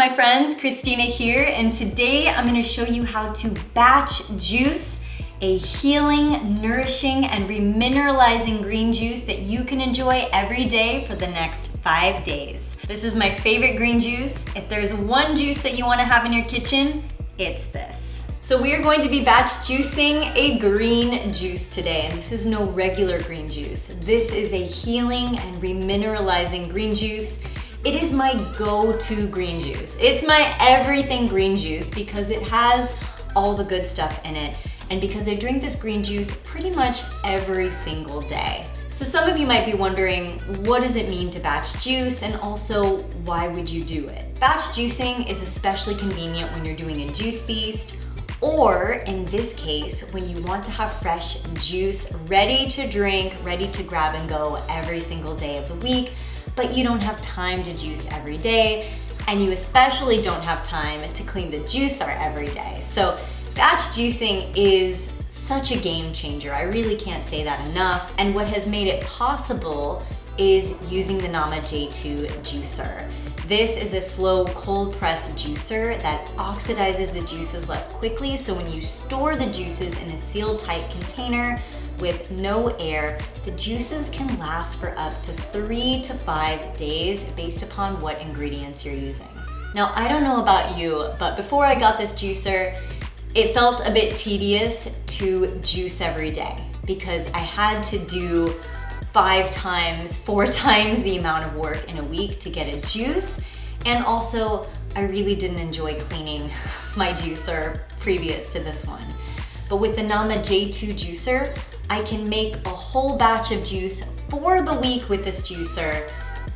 my friends, Christina here, and today I'm going to show you how to batch juice a healing, nourishing, and remineralizing green juice that you can enjoy every day for the next 5 days. This is my favorite green juice. If there's one juice that you want to have in your kitchen, it's this. So we are going to be batch juicing a green juice today, and this is no regular green juice. This is a healing and remineralizing green juice. It is my go-to green juice. It's my everything green juice because it has all the good stuff in it, and because I drink this green juice pretty much every single day. So some of you might be wondering, what does it mean to batch juice, and also why would you do it? Batch juicing is especially convenient when you're doing a juice feast, or in this case, when you want to have fresh juice ready to drink, ready to grab and go every single day of the week, but you don't have time to juice every day, and you especially don't have time to clean the juicer every day. So batch juicing is such a game changer. I really can't say that enough. And what has made it possible is using the Nama J2 juicer. This is a slow cold press juicer that oxidizes the juices less quickly. So when you store the juices in a sealed tight container with no air, the juices can last for up to 3 to 5 days based upon what ingredients you're using. Now, I don't know about you, but before I got this juicer, it felt a bit tedious to juice every day because I had to do 4 times the amount of work in a week to get a juice. And also, I really didn't enjoy cleaning my juicer previous to this one. But with the Nama J2 juicer, I can make a whole batch of juice for the week with this juicer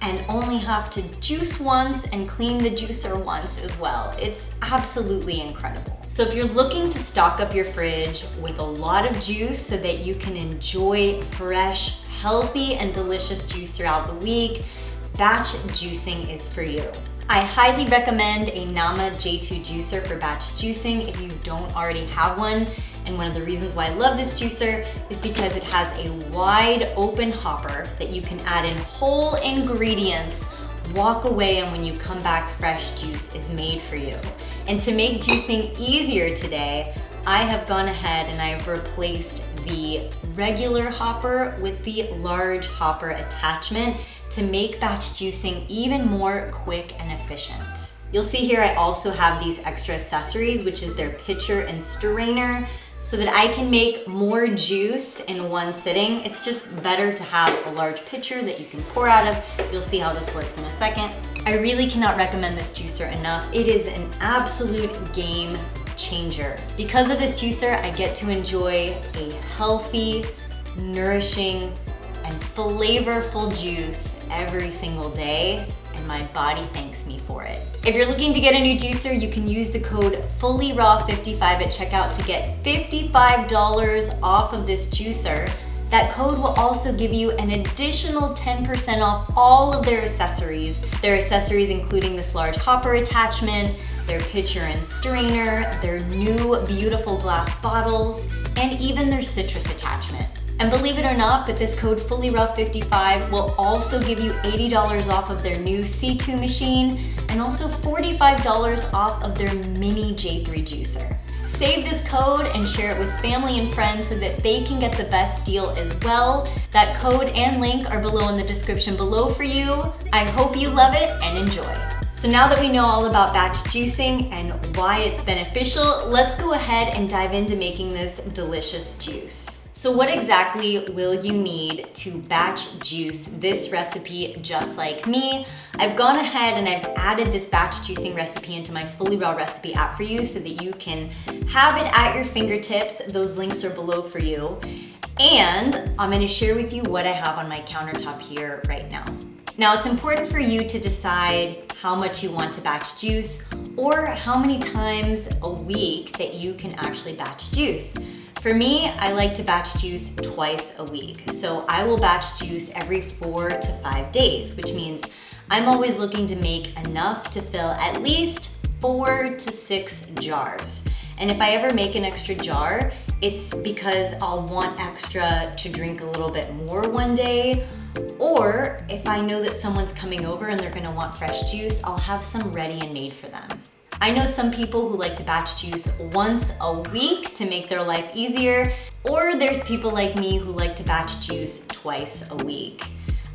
and only have to juice once and clean the juicer once as well. It's absolutely incredible. So if you're looking to stock up your fridge with a lot of juice so that you can enjoy fresh, healthy, and delicious juice throughout the week, batch juicing is for you. I highly recommend a Nama J2 juicer for batch juicing if you don't already have one. And one of the reasons why I love this juicer is because it has a wide open hopper that you can add in whole ingredients, walk away, and when you come back, fresh juice is made for you. And to make juicing easier today, I have gone ahead and I have replaced the regular hopper with the large hopper attachment to make batch juicing even more quick and efficient. You'll see here I also have these extra accessories, which is their pitcher and strainer, so that I can make more juice in one sitting. It's just better to have a large pitcher that you can pour out of. You'll see how this works in a second. I really cannot recommend this juicer enough. It is an absolute game changer. Because of this juicer, I get to enjoy a healthy, nourishing, and flavorful juice every single day, and my body thanks me for it. If you're looking to get a new juicer, you can use the code FullyRaw55 at checkout to get $55 off of this juicer. That code will also give you an additional 10% off all of their accessories. Their accessories including this large hopper attachment, their pitcher and strainer, their new beautiful glass bottles, and even their citrus attachment. And believe it or not, but this code FullyRaw55 will also give you $80 off of their new C2 machine and also $45 off of their mini J3 juicer. Save this code and share it with family and friends so that they can get the best deal as well. That code and link are below in the description below for you. I hope you love it and enjoy. So now that we know all about batch juicing and why it's beneficial, let's go ahead and dive into making this delicious juice. So what exactly will you need to batch juice this recipe just like me? I've gone ahead and I've added this batch juicing recipe into my Fully Raw recipe app for you so that you can have it at your fingertips. Those links are below for you. And I'm gonna share with you what I have on my countertop here right now. Now, it's important for you to decide how much you want to batch juice or how many times a week that you can actually batch juice. For me, I like to batch juice twice a week. So I will batch juice every 4 to 5 days, which means I'm always looking to make enough to fill at least 4 to 6 jars. And if I ever make an extra jar, it's because I'll want extra to drink a little bit more one day, or if I know that someone's coming over and they're gonna want fresh juice, I'll have some ready and made for them. I know some people who like to batch juice once a week to make their life easier, or there's people like me who like to batch juice twice a week.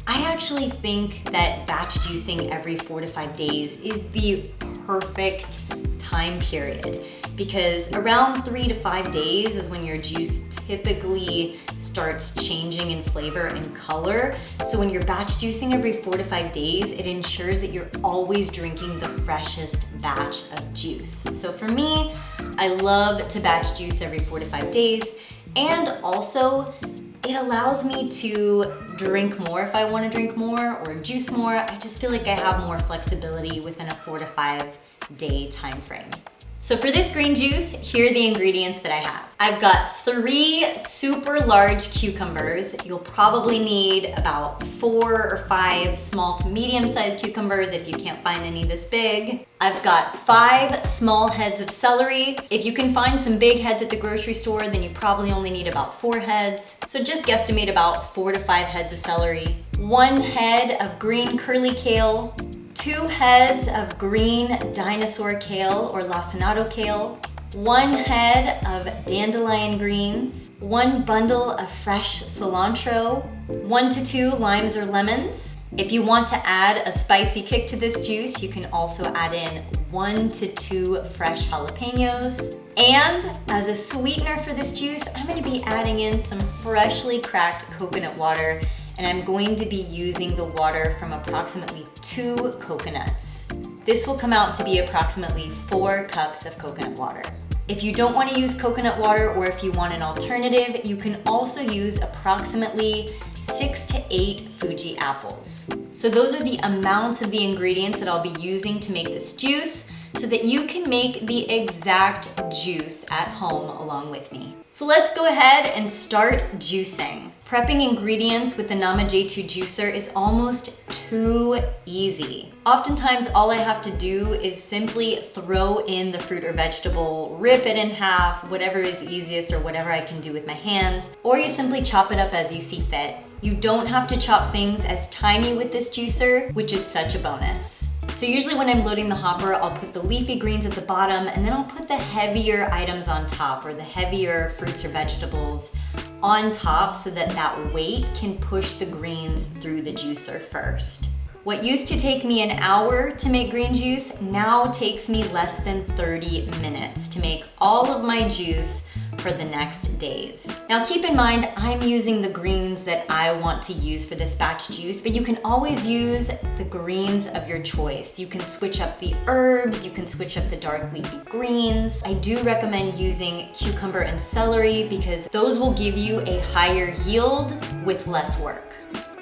I actually think that batch juicing every 4 to 5 days is the perfect time period, because around 3 to 5 days is when your juice typically starts changing in flavor and color. So when you're batch juicing every 4 to 5 days, it ensures that you're always drinking the freshest batch of juice. So for me, I love to batch juice every 4 to 5 days, and also it allows me to drink more if I want to drink more or juice more. I just feel like I have more flexibility within a 4 to 5 day time frame. So for this green juice, here are the ingredients that I have. I've got 3 super large cucumbers. You'll probably need about 4 or 5 small to medium-sized cucumbers if you can't find any this big. I've got 5 small heads of celery. If you can find some big heads at the grocery store, then you probably only need about 4 heads. So just guesstimate about 4 to 5 heads of celery. 1 head of green curly kale. 2 heads of green dinosaur kale or lacinato kale, 1 head of dandelion greens, 1 bundle of fresh cilantro, 1 to 2 limes or lemons. If you want to add a spicy kick to this juice, you can also add in 1 to 2 fresh jalapenos. And as a sweetener for this juice, I'm going to be adding in some freshly cracked coconut water, and I'm going to be using the water from approximately 2 coconuts. This will come out to be approximately 4 cups of coconut water. If you don't want to use coconut water, or if you want an alternative, you can also use approximately 6 to 8 Fuji apples. So those are the amounts of the ingredients that I'll be using to make this juice, so that you can make the exact juice at home along with me. So let's go ahead and start juicing. Prepping ingredients with the Nama J2 juicer is almost too easy. Oftentimes, all I have to do is simply throw in the fruit or vegetable, rip it in half, whatever is easiest or whatever I can do with my hands, or you simply chop it up as you see fit. You don't have to chop things as tiny with this juicer, which is such a bonus. So usually when I'm loading the hopper, I'll put the leafy greens at the bottom, and then I'll put the heavier items on top, or the heavier fruits or vegetables on top, so that that weight can push the greens through the juicer first. What used to take me an hour to make green juice now takes me less than 30 minutes to make all of my juice for the next days. Now keep in mind, I'm using the greens that I want to use for this batch juice, but you can always use the greens of your choice. You can switch up the herbs, you can switch up the dark leafy greens. I do recommend using cucumber and celery because those will give you a higher yield with less work.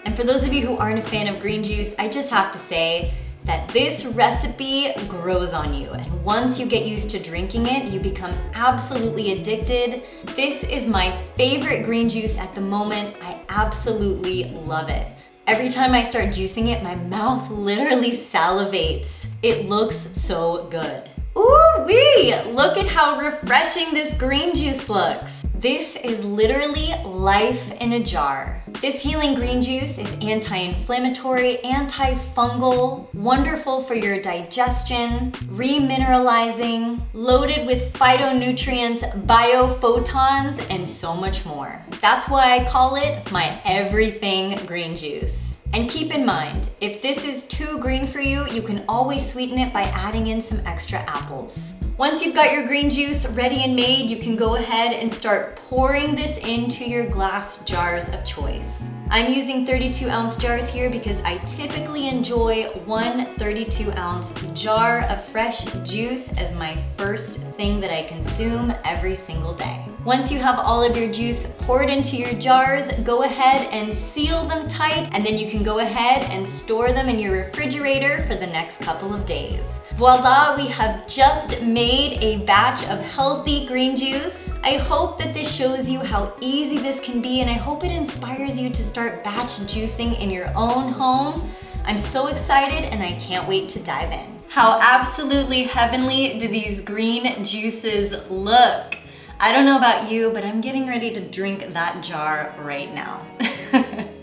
And for those of you who aren't a fan of green juice, I just have to say that this recipe grows on you. And once you get used to drinking it, you become absolutely addicted. This is my favorite green juice at the moment. I absolutely love it. Every time I start juicing it, my mouth literally salivates. It looks so good. Ooh-wee! Look at how refreshing this green juice looks. This is literally life in a jar. This healing green juice is anti-inflammatory, antifungal, wonderful for your digestion, remineralizing, loaded with phytonutrients, biophotons, and so much more. That's why I call it my everything green juice. And keep in mind, if this is too green for you, you can always sweeten it by adding in some extra apples. Once you've got your green juice ready and made, you can go ahead and start pouring this into your glass jars of choice. I'm using 32-ounce jars here because I typically enjoy one 32-ounce jar of fresh juice as my first thing that I consume every single day. Once you have all of your juice poured into your jars, go ahead and seal them tight, and then you can go ahead and store them in your refrigerator for the next couple of days. Voila, we have just made a batch of healthy green juice. I hope that this shows you how easy this can be, and I hope it inspires you to start batch juicing in your own home. I'm so excited and I can't wait to dive in. How absolutely heavenly do these green juices look? I don't know about you, but I'm getting ready to drink that jar right now.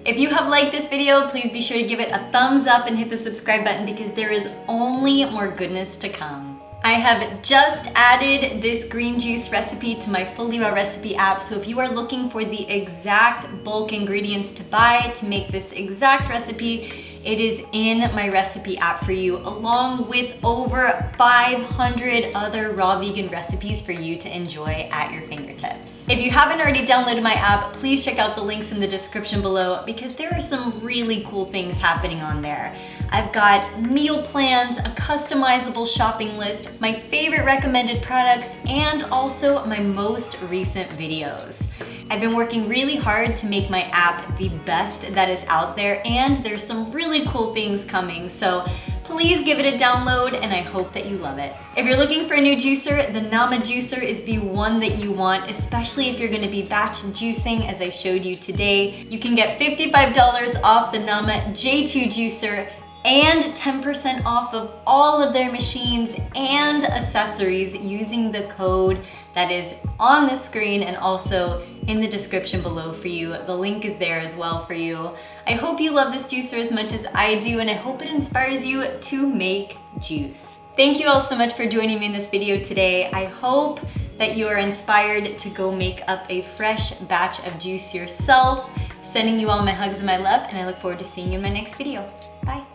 If you have liked this video, please be sure to give it a thumbs up and hit the subscribe button because there is only more goodness to come. I have just added this green juice recipe to my Fully Raw recipe app, so if you are looking for the exact bulk ingredients to buy to make this exact recipe, it is in my recipe app for you, along with over 500 other raw vegan recipes for you to enjoy at your fingertips. If you haven't already downloaded my app, please check out the links in the description below because there are some really cool things happening on there. I've got meal plans, a customizable shopping list, my favorite recommended products, and also my most recent videos. I've been working really hard to make my app the best that is out there, and there's some really cool things coming, so please give it a download and I hope that you love it. If you're looking for a new juicer, the Nama juicer is the one that you want, especially if you're gonna be batch juicing as I showed you today. You can get $55 off the Nama J2 juicer and 10% off of all of their machines and accessories using the code that is on the screen and also in the description below for you. The link is there as well for you. I hope you love this juicer as much as I do, and I hope it inspires you to make juice. Thank you all so much for joining me in this video today. I hope that you are inspired to go make up a fresh batch of juice yourself. Sending you all my hugs and my love, and I look forward to seeing you in my next video. Bye.